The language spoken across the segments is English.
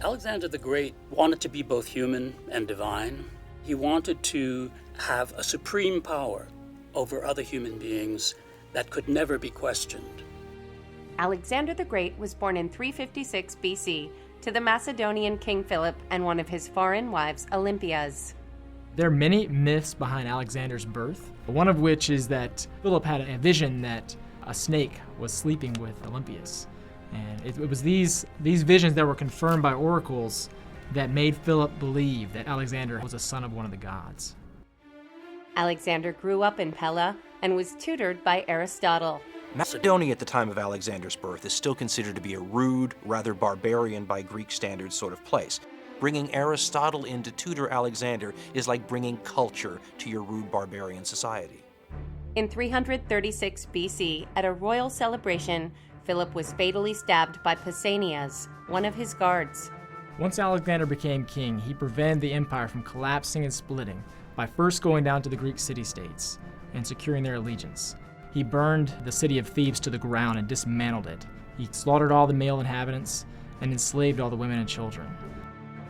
Alexander the Great wanted to be both human and divine. He wanted to have a supreme power over other human beings that could never be questioned. Alexander the Great was born in 356 BC to the Macedonian King Philip and one of his foreign wives, Olympias. There are many myths behind Alexander's birth, one of which is that Philip had a vision that a snake was sleeping with Olympias. And it was these visions that were confirmed by oracles that made Philip believe that Alexander was a son of one of the gods. Alexander grew up in Pella and was tutored by Aristotle. Macedonia at the time of Alexander's birth is still considered to be a rude, rather barbarian by Greek standards sort of place. Bringing Aristotle in to tutor Alexander is like bringing culture to your rude barbarian society. In 336 BC, at a royal celebration, Philip was fatally stabbed by Pausanias, one of his guards. Once Alexander became king, he prevented the empire from collapsing and splitting by first going down to the Greek city-states and securing their allegiance. He burned the city of Thebes to the ground and dismantled it. He slaughtered all the male inhabitants and enslaved all the women and children.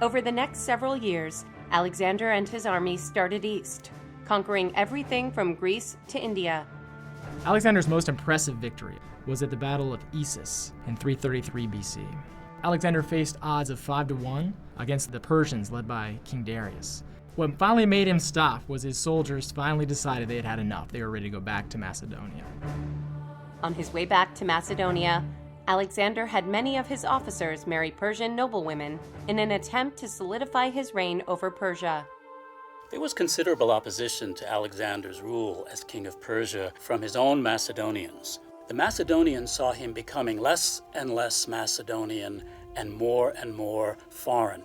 Over the next several years, Alexander and his army started east, conquering everything from Greece to India. Alexander's most impressive victory was at the Battle of Issus in 333 BC. Alexander faced odds of 5-1 against the Persians led by King Darius. What finally made him stop was his soldiers finally decided they had had enough. They were ready to go back to Macedonia. On his way back to Macedonia, Alexander had many of his officers marry Persian noblewomen in an attempt to solidify his reign over Persia. There was considerable opposition to Alexander's rule as king of Persia from his own Macedonians. The Macedonians saw him becoming less and less Macedonian and more foreign.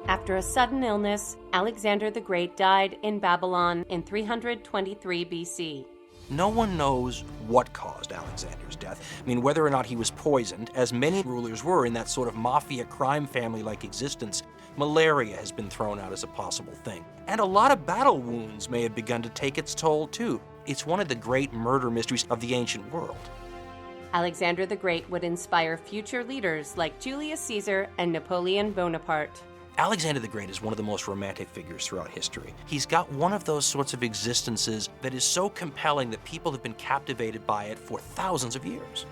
After a sudden illness, Alexander the Great died in Babylon in 323 BC. No one knows what caused Alexander's death. I mean, whether or not he was poisoned, as many rulers were in that sort of mafia crime family-like existence, malaria has been thrown out as a possible thing. And a lot of battle wounds may have begun to take its toll, too. It's one of the great murder mysteries of the ancient world. Alexander the Great would inspire future leaders like Julius Caesar and Napoleon Bonaparte. Alexander the Great is one of the most romantic figures throughout history. He's got one of those sorts of existences that is so compelling that people have been captivated by it for thousands of years.